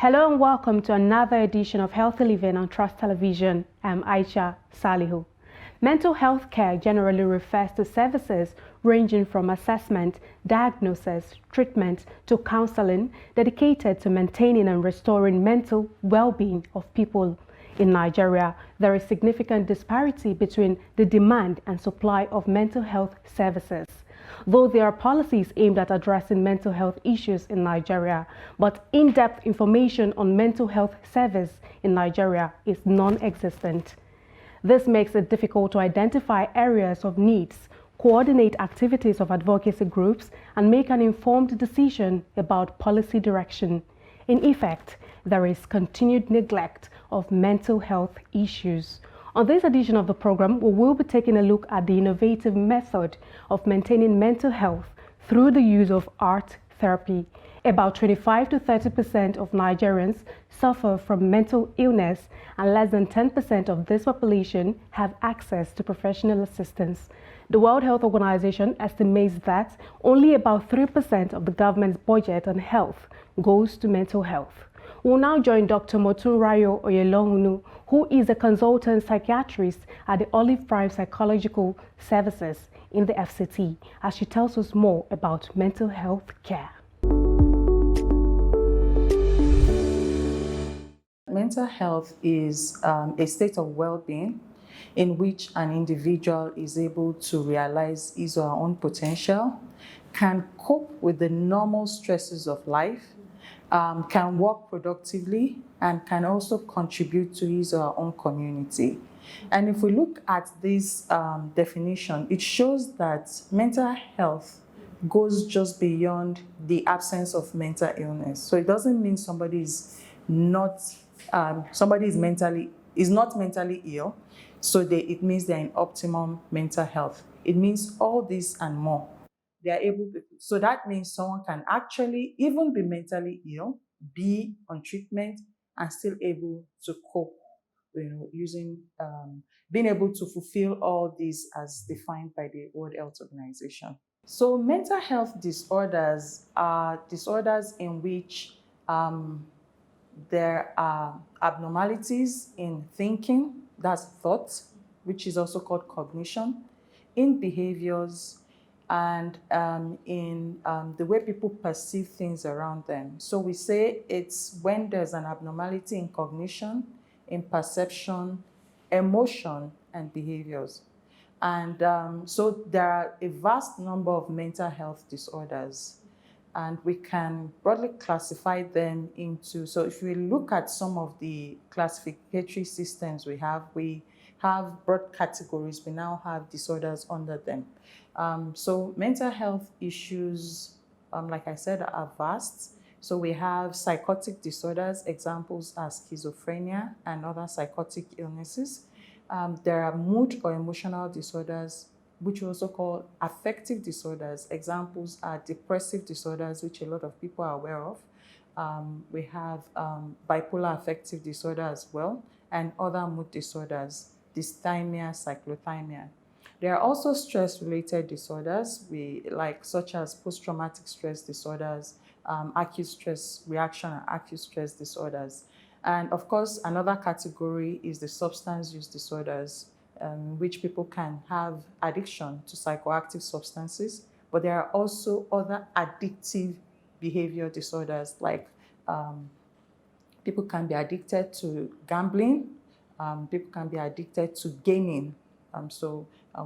Hello and welcome to another edition of Healthy Living on Trust Television. I'm Aisha Salihu. Mental health care generally refers to services ranging from assessment, diagnosis, treatment to counseling dedicated to maintaining and restoring mental well-being of people. In Nigeria, there is significant disparity between the demand and supply of mental health services. Though there are policies aimed at addressing mental health issues in Nigeria, but in-depth information on mental health service in Nigeria is non-existent. This makes it difficult to identify areas of needs, coordinate activities of advocacy groups, and make an informed decision about policy direction. In effect, there is continued neglect of mental health issues. On this edition of the program, we will be taking a look at the innovative method of maintaining mental health through the use of art therapy. About 25 to 30% of Nigerians suffer from mental illness, and less than 10% of this population have access to professional assistance. The World Health Organization estimates that only about 3% of the government's budget on health goes to mental health. We'll now join Dr. Motunrayo Oyelohunu, who is a consultant psychiatrist at the Olive Prime Psychological Services in the FCT, as she tells us more about mental health care. Mental health is a state of well-being in which an individual is able to realize his or her own potential, can cope with the normal stresses of life, can work productively, and can also contribute to his or her own community. And if we look at this definition, it shows that mental health goes just beyond the absence of mental illness. So it doesn't mean somebody is not mentally ill, so it means they're in optimum mental health. It means all this and more. They are able to, so that means someone can actually even be mentally ill, be on treatment, and still able to cope, using being able to fulfill all these as defined by the World Health Organization. So mental health disorders are disorders in which there are abnormalities in thinking, that's thought, which is also called cognition, in behaviors, and in the way people perceive things around them. So we say it's when there's an abnormality in cognition, in perception, emotion, and behaviors. And so there are a vast number of mental health disorders, and we can broadly classify them into, so if we look at some of the classificatory systems we have broad categories, we now have disorders under them. So mental health issues, like I said, are vast. So we have psychotic disorders, examples are schizophrenia and other psychotic illnesses. There are mood or emotional disorders, which we also call affective disorders. Examples are depressive disorders, which a lot of people are aware of. We have bipolar affective disorder as well, and other mood disorders, dysthymia, cyclothymia. There are also stress-related disorders, such as post-traumatic stress disorders, acute stress reaction, and acute stress disorders. And of course, another category is the substance use disorders, which people can have addiction to psychoactive substances, but there are also other addictive behavior disorders, like people can be addicted to gambling, people can be addicted to gaming.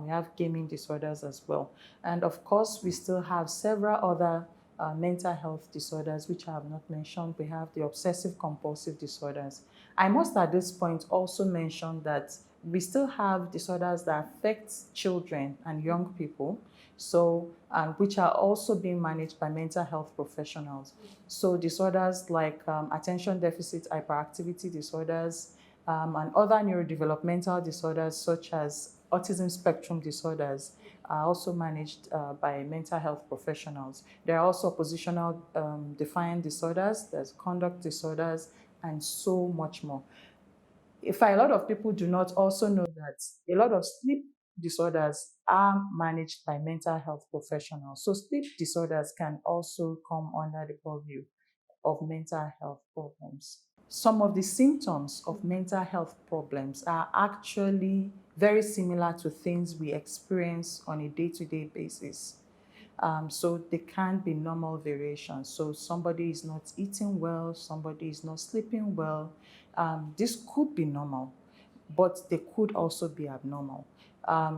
We have gaming disorders as well. And of course, we still have several other mental health disorders, which I have not mentioned. We have the obsessive compulsive disorders. I must at this point also mention that we still have disorders that affect children and young people, which are also being managed by mental health professionals. So disorders like attention deficit hyperactivity disorders, and other neurodevelopmental disorders such as autism spectrum disorders are also managed by mental health professionals. There are also oppositional defiant disorders, there's conduct disorders, and so much more. A lot of people do not also know that a lot of sleep disorders are managed by mental health professionals. So sleep disorders can also come under the purview of mental health problems. Some of the symptoms of mental health problems are actually very similar to things we experience on a day-to-day basis. So there can be normal variations. So somebody is not eating well, somebody is not sleeping well. This could be normal, but they could also be abnormal.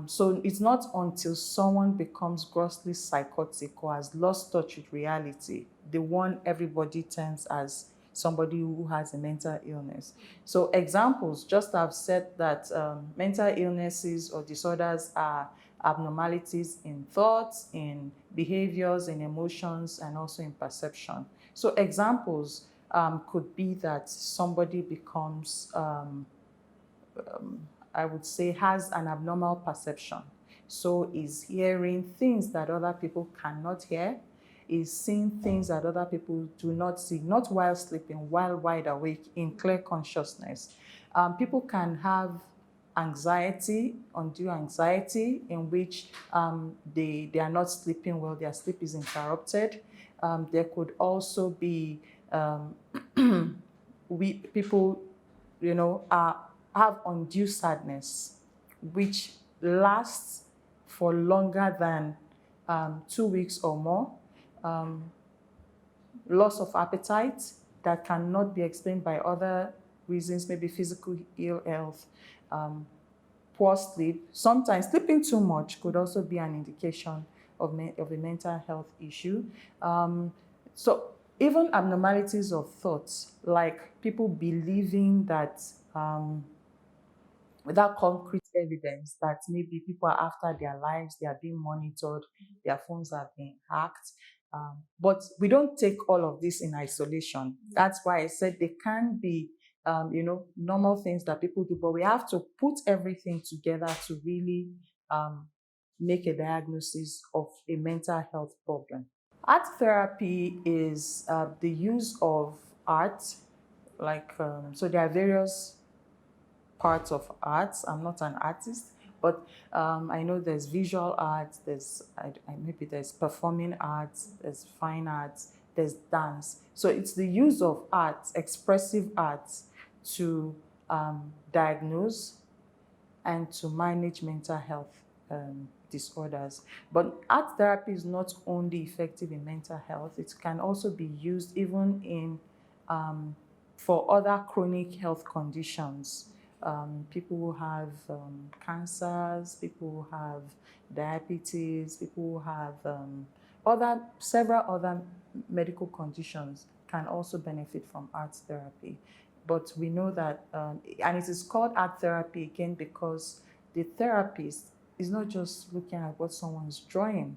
So it's not until someone becomes grossly psychotic or has lost touch with reality, the one everybody terms as somebody who has a mental illness. So examples, just have said that mental illnesses or disorders are abnormalities in thoughts, in behaviors, in emotions, and also in perception. So examples could be that somebody becomes I would say, has an abnormal perception. So is hearing things that other people cannot hear, is seeing things that other people do not see, not while sleeping, while wide awake, in clear consciousness. People can have anxiety, undue anxiety, in which they are not sleeping well, their sleep is interrupted. There could also be people, have undue sadness, which lasts for longer than 2 weeks or more. Loss of appetite that cannot be explained by other reasons, maybe physical ill health, poor sleep. Sometimes sleeping too much could also be an indication of a mental health issue. So even abnormalities of thoughts, like people believing that without concrete evidence that maybe people are after their lives, they are being monitored, their phones are being hacked. But we don't take all of this in isolation. That's why I said they can be, normal things that people do, but we have to put everything together to really make a diagnosis of a mental health problem. Art therapy is the use of art, so there are various parts of arts. I'm not an artist, but I know there's visual arts, maybe there's performing arts, there's fine arts, there's dance. So it's the use of arts, expressive arts, to diagnose and to manage mental health disorders. But art therapy is not only effective in mental health, it can also be used even in for other chronic health conditions. People who have cancers, people who have diabetes, people who have several other medical conditions can also benefit from art therapy. But we know that, and it is called art therapy again because the therapist is not just looking at what someone's drawing.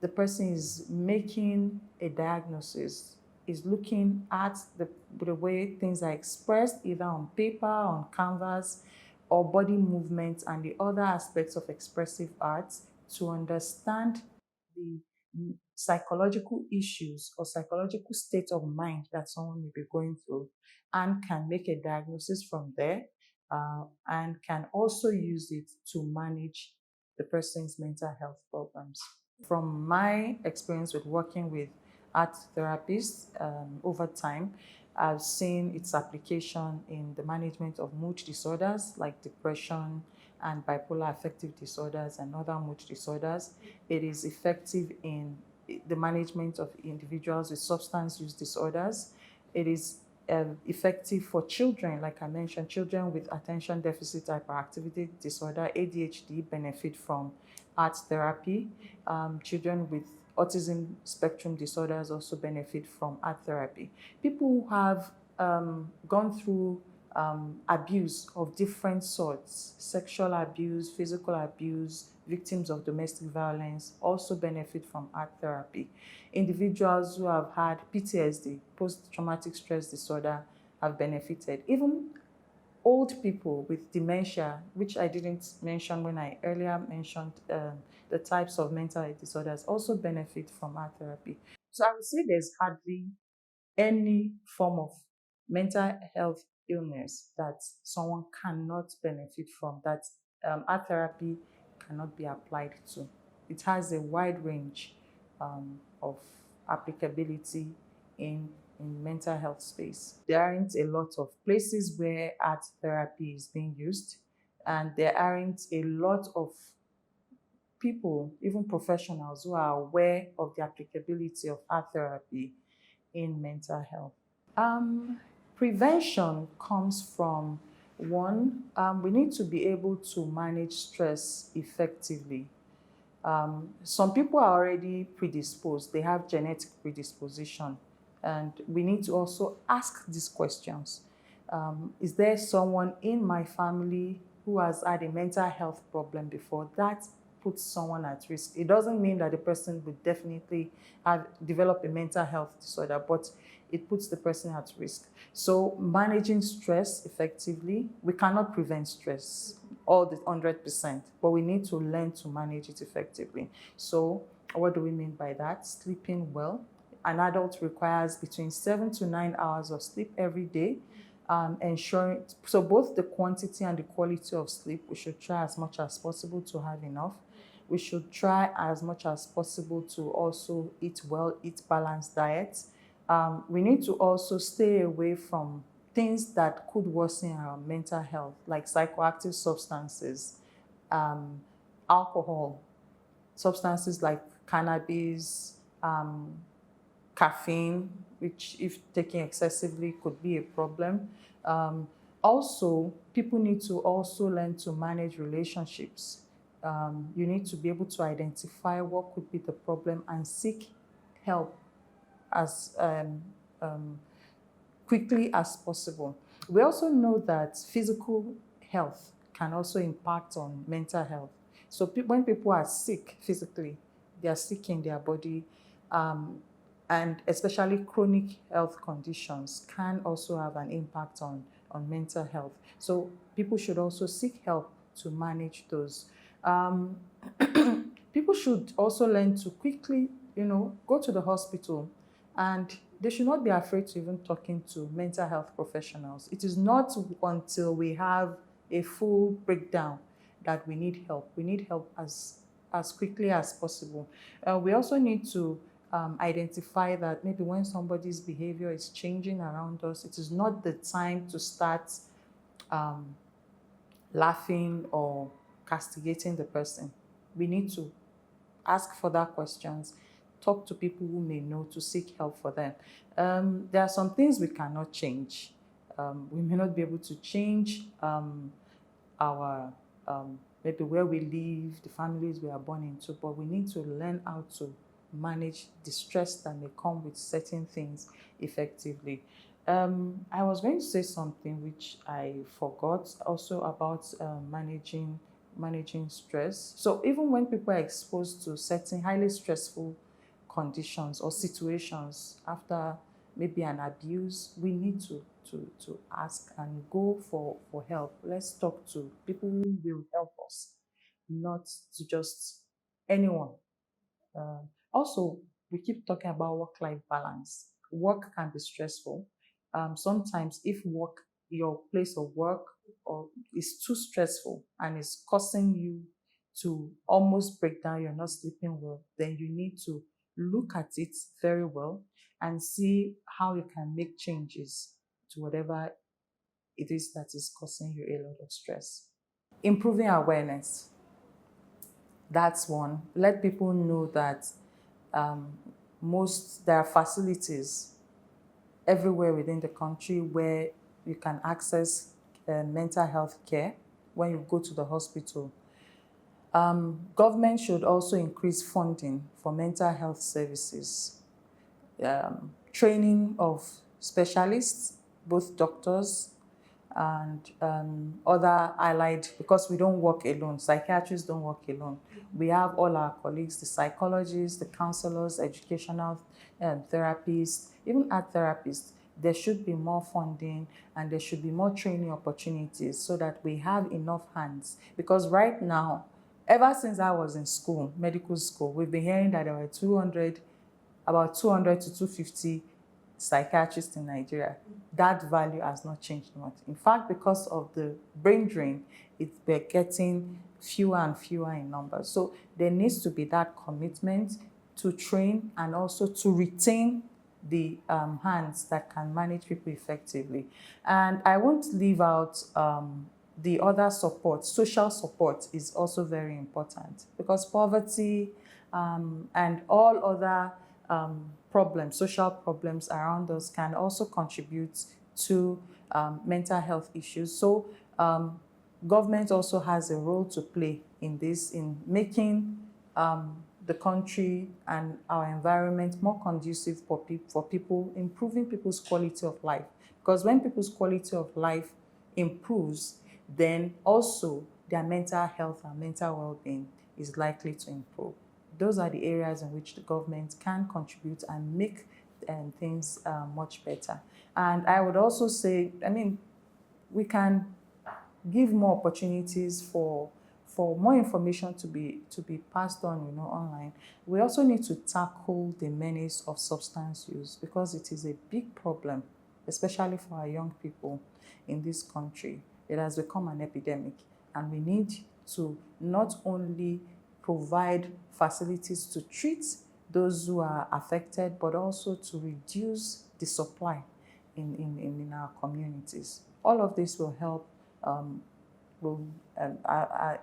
The person is making a diagnosis, is looking at the way things are expressed either on paper, on canvas, or body movement and the other aspects of expressive arts to understand the psychological issues or psychological state of mind that someone may be going through, and can make a diagnosis from there, and can also use it to manage the person's mental health problems. From my experience with working with art therapists over time, I've seen its application in the management of mood disorders like depression and bipolar affective disorders and other mood disorders. It is effective in the management of individuals with substance use disorders. It is effective for children, like I mentioned, children with attention deficit hyperactivity disorder, ADHD, benefit from art therapy. Children with autism spectrum disorders also benefit from art therapy. People who have gone through abuse of different sorts, sexual abuse, physical abuse, victims of domestic violence also benefit from art therapy. Individuals who have had PTSD, post-traumatic stress disorder, have benefited. Even old people with dementia, which I didn't mention when I earlier mentioned the types of mental health disorders, also benefit from art therapy. So I would say there's hardly any form of mental health illness that someone cannot benefit from, that art therapy cannot be applied to. It has a wide range of applicability in in mental health space. There aren't a lot of places where art therapy is being used, and there aren't a lot of people, even professionals, who are aware of the applicability of art therapy in mental health. Prevention comes from one, we need to be able to manage stress effectively. Some people are already predisposed, they have genetic predisposition, and we need to also ask these questions. Is there someone in my family who has had a mental health problem before? That puts someone at risk. It doesn't mean that the person would definitely develop a mental health disorder, but it puts the person at risk. So managing stress effectively, we cannot prevent stress all the 100%, but we need to learn to manage it effectively. So what do we mean by that? Sleeping well. An adult requires between 7 to 9 hours of sleep every day. Ensuring, so both the quantity and the quality of sleep, we should try as much as possible to have enough. We should try as much as possible to also eat well, eat balanced diets. We need to also stay away from things that could worsen our mental health, like psychoactive substances, alcohol, substances like cannabis, caffeine, which if taken excessively could be a problem. Also, people need to also learn to manage relationships. You need to be able to identify what could be the problem and seek help as quickly as possible. We also know that physical health can also impact on mental health. So when people are sick physically, they are sick in their body, and especially chronic health conditions can also have an impact on mental health. So people should also seek help to manage those. People should also learn to quickly, go to the hospital, and they should not be afraid to even talking to mental health professionals. It is not until we have a full breakdown that we need help. We need help as quickly as possible. We also need to identify that maybe when somebody's behavior is changing around us, it is not the time to start laughing or castigating the person. We need to ask further questions, talk to people who may know, to seek help for them. There are some things we cannot change. We may not be able to change our maybe where we live, the families we are born into, but we need to learn how to manage the stress that may come with certain things effectively. I was going to say something which I forgot, also about managing stress. So even when people are exposed to certain highly stressful conditions or situations after maybe an abuse, we need to ask and go for help. Let's talk to people who will help us, not to just anyone. Uh, Also, we keep talking about work-life balance. Work can be stressful. Sometimes, if your place of work is too stressful and is causing you to almost break down, you're not sleeping well, then you need to look at it very well and see how you can make changes to whatever it is that is causing you a lot of stress. Improving awareness. That's one. Let people know that there are facilities everywhere within the country where you can access mental health care when you go to the hospital. Government should also increase funding for mental health services. Training of specialists, both doctors and other allied, because we don't work alone. Psychiatrists don't work alone. We have all our colleagues, the psychologists, the counselors, educational therapists, even art therapists. There should be more funding and there should be more training opportunities so that we have enough hands. Because right now, ever since I was in school, medical school, we've been hearing that there were about 200 to 250 psychiatrists in Nigeria. That value has not changed much. In fact, because of the brain drain, we're getting fewer and fewer in numbers. So there needs to be that commitment to train and also to retain the hands that can manage people effectively. And I won't leave out the other support. Social support is also very important, because poverty and all other problems, social problems around us, can also contribute to mental health issues. So government also has a role to play in this, in making the country and our environment more conducive for people, improving people's quality of life. Because when people's quality of life improves, then also their mental health and mental well-being is likely to improve. Those are the areas in which the government can contribute and make things much better. And I would also say, I mean, we can give more opportunities for more information to be passed on, online. We also need to tackle the menace of substance use, because it is a big problem, especially for our young people in this country. It has become an epidemic, and we need to not only provide facilities to treat those who are affected, but also to reduce the supply in our communities. All of this will help are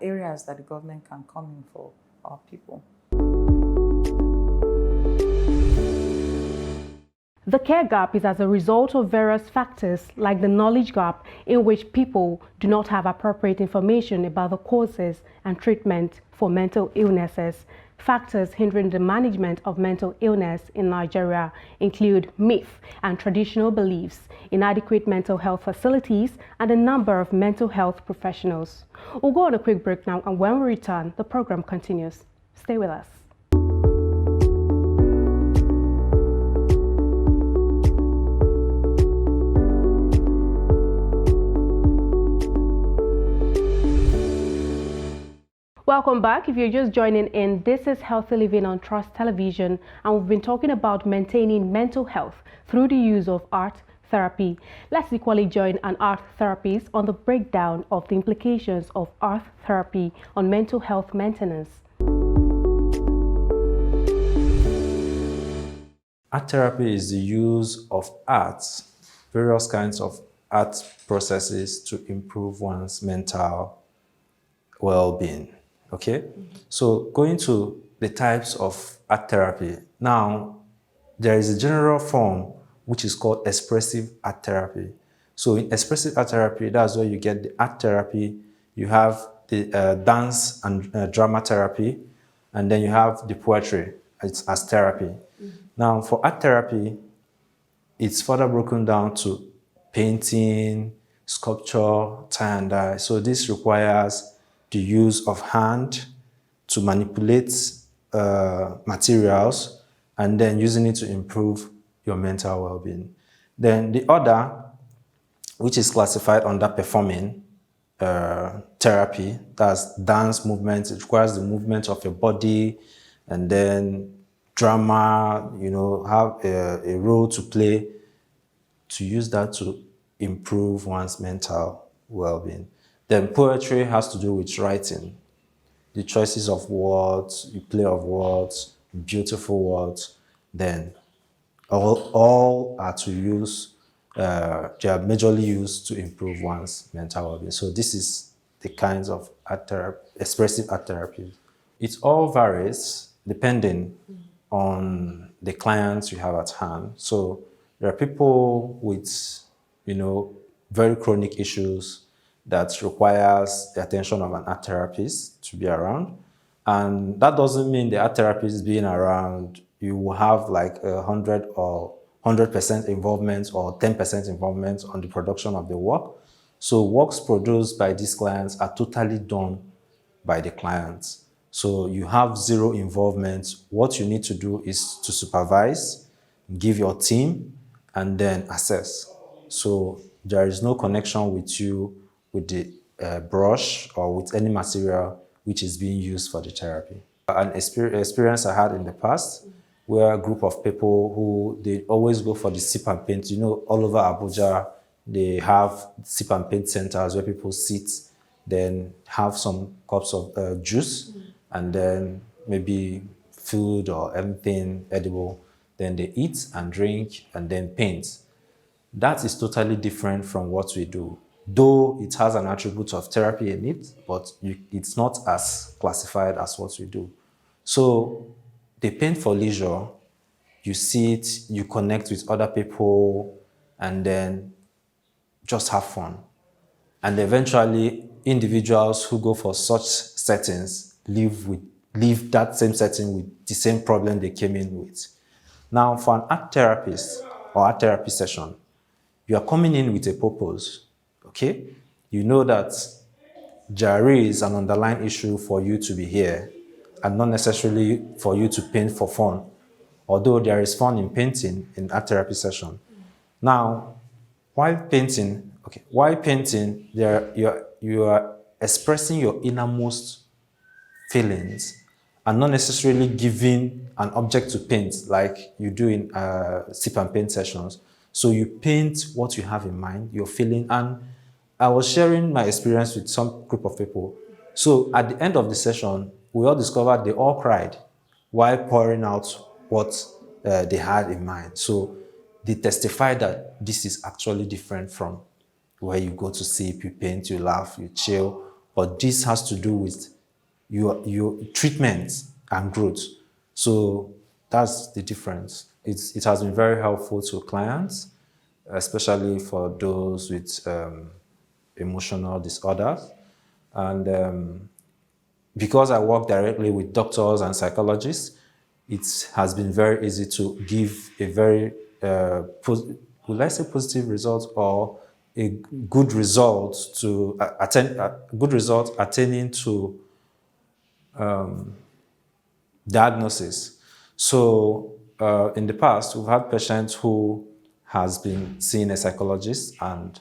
areas that the government can come in for our people. The care gap is as a result of various factors, like the knowledge gap, in which people do not have appropriate information about the causes and treatment for mental illnesses. Factors hindering the management of mental illness in Nigeria include myth and traditional beliefs, inadequate mental health facilities, and a number of mental health professionals. We'll go on a quick break now, and when we return, the program continues. Stay with us. Welcome back. If you're just joining in, this is Healthy Living on Trust Television, and we've been talking about maintaining mental health through the use of art therapy. Let's equally join an art therapist on the breakdown of the implications of art therapy on mental health maintenance. Art therapy is the use of arts, various kinds of art processes to improve one's mental well-being. Okay, so going to the types of art therapy. Now, there is a general form which is called expressive art therapy. So in expressive art therapy, that's where you get the art therapy, you have the dance and drama therapy, and then you have the poetry as therapy. Now, for art therapy, it's further broken down to painting, sculpture, tie and dye. So this requires the use of hand to manipulate materials and then using it to improve your mental well-being. Then the other, which is classified under performing therapy, that's dance movement. It requires the movement of your body, and then drama, have a role to play, to use that to improve one's mental well-being. Then poetry has to do with writing, the choices of words, the play of words, beautiful words. Then all are to use, they are majorly used to improve one's mental well-being. So this is the kinds of art therapy, expressive art therapy. It all varies depending on the clients you have at hand. So there are people with, very chronic issues that requires the attention of an art therapist to be around. And that doesn't mean the art therapist being around, you will have like 100% involvement or 10% involvement on the production of the work. So works produced by these clients are totally done by the clients. So you have zero involvement. What you need to do is to supervise, give your team, and then assess. So there is no connection with you with the brush or with any material which is being used for the therapy. An experience I had in the past where a group of people who, they always go for the sip and paint. All over Abuja, they have sip and paint centers where people sit, then have some cups of juice, and then maybe food or anything edible. then they eat and drink, and then paint. That is totally different from what we do. Though it has an attribute of therapy in it, but it's not as classified as what we do. So they paint for leisure, you see it, you connect with other people, and then just have fun. And eventually, individuals who go for such settings leave that same setting with the same problem they came in with. Now, for an art therapist or art therapy session, you are coming in with a purpose, okay? You know that there is an underlying issue for you to be here and not necessarily for you to paint for fun, although there is fun in painting in art therapy session. Now, while painting, you are expressing your innermost feelings and not necessarily giving an object to paint like you do in sip and paint sessions. So you paint what you have in mind, your feeling. And I was sharing my experience with some group of people. So at the end of the session, we all discovered they all cried while pouring out what they had in mind. So they testify that this is actually different from where you go to sip, you paint, you laugh, you chill. But this has to do with your treatment and growth. So that's the difference. It has been very helpful to clients, especially for those with emotional disorders. And because I work directly with doctors and psychologists, it has been very easy to give a very, would I say positive result, or a good result to attaining to diagnosis. So in the past, we've had patients who has been seeing a psychologist and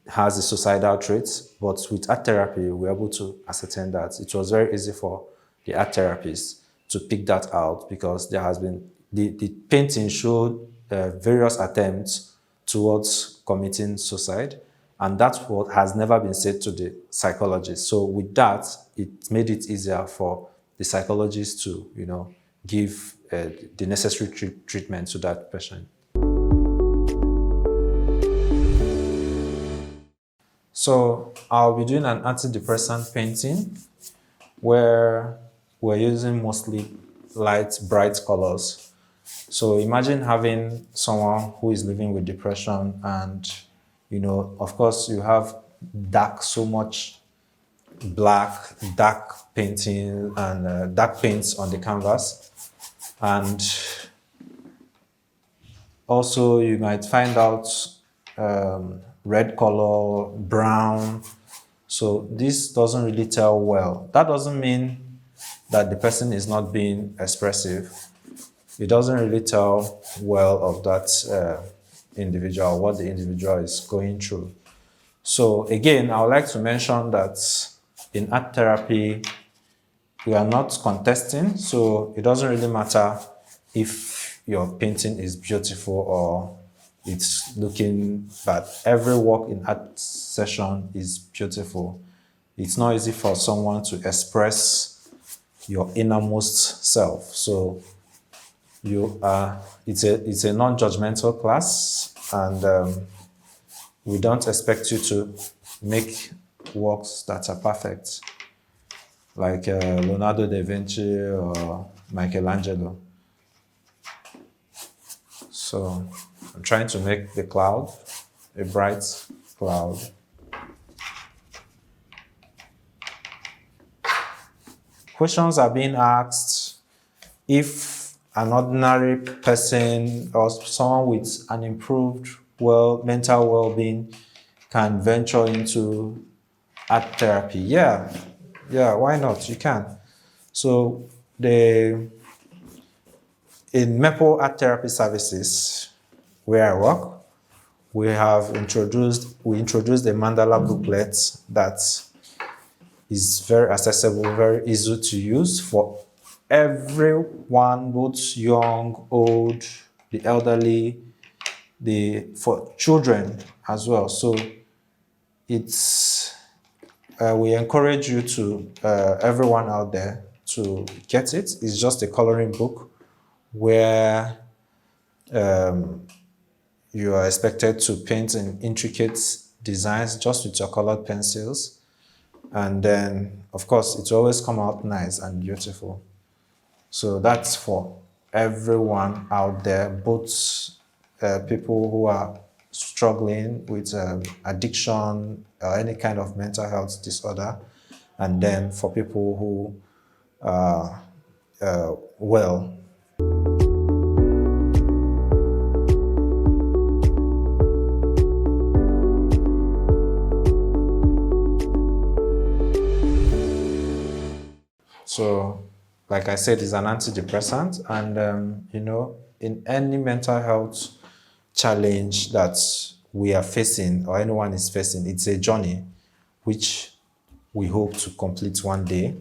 has a suicidal traits, but with art therapy, we're able to ascertain that. It was very easy for the art therapists to pick that out because there has been, the painting showed various attempts towards committing suicide, and that's what has never been said to the psychologist. So with that, it made it easier for the psychologist to, give the necessary treatment to that patient. So I'll be doing an antidepressant painting where we're using mostly light, bright colors. So imagine having someone who is living with depression and, of course you have so much black, dark painting and dark paints on the canvas. And also you might find out red color, brown. So this doesn't really tell well. That doesn't mean that the person is not being expressive. It doesn't really tell well of that individual, what the individual is going through. So again, I would like to mention that in art therapy, we are not contesting, so it doesn't really matter if your painting is beautiful or it's looking bad. Every work in art session is beautiful. It's not easy for someone to express your innermost self. So it's a non-judgmental class, and we don't expect you to make works that are perfect, like Leonardo da Vinci or Michelangelo. So I'm trying to make the cloud a bright cloud. Questions are being asked if an ordinary person or someone with an improved mental well-being can venture into art therapy. Yeah, why not? You can. So in Maple Art Therapy Services, where I work, we introduced a mandala booklet that is very accessible, very easy to use for everyone, both young, old, the elderly, for children as well. So we encourage you to, everyone out there, to get it. It's just a coloring book where You are expected to paint in intricate designs just with your colored pencils. And then, of course, it will always come out nice and beautiful. So that's for everyone out there, both people who are struggling with addiction or any kind of mental health disorder, and then for people who are well. So, like I said, it's an antidepressant, and you know, in any mental health challenge that we are facing or anyone is facing, it's a journey which we hope to complete one day,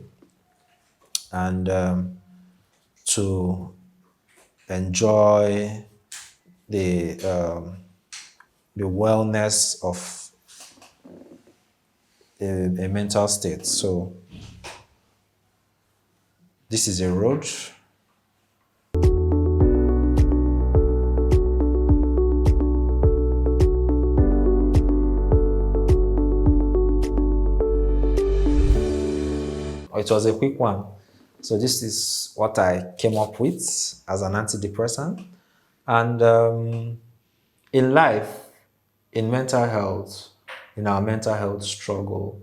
and to enjoy the wellness of a mental state. So this is a road. It was a quick one. So this is what I came up with as an antidepressant. And in life, in mental health, in our mental health struggle,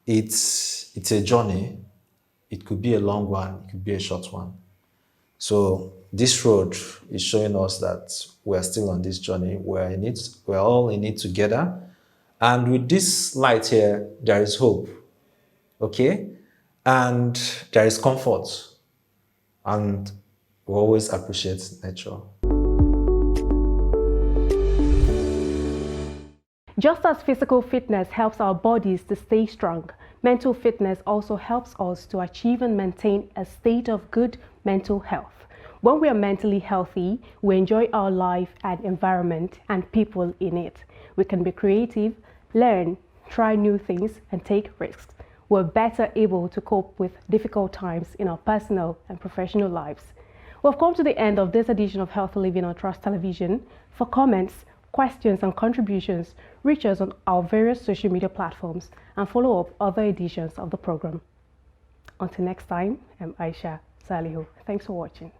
it's a journey. It could be a long one, it could be a short one. So this road is showing us that we're still on this journey. We're all in it together. And with this light here, there is hope. Okay? And there is comfort. And we always appreciate nature. Just as physical fitness helps our bodies to stay strong, mental fitness also helps us to achieve and maintain a state of good mental health. When we are mentally healthy, we enjoy our life and environment and people in it. We can be creative, learn, try new things, and take risks. We're better able to cope with difficult times in our personal and professional lives. We've come to the end of this edition of Healthy Living on Trust Television. For comments, questions and contributions, reach us on our various social media platforms and follow up other editions of the program. Until next time, I'm Aisha Salihu. Thanks for watching.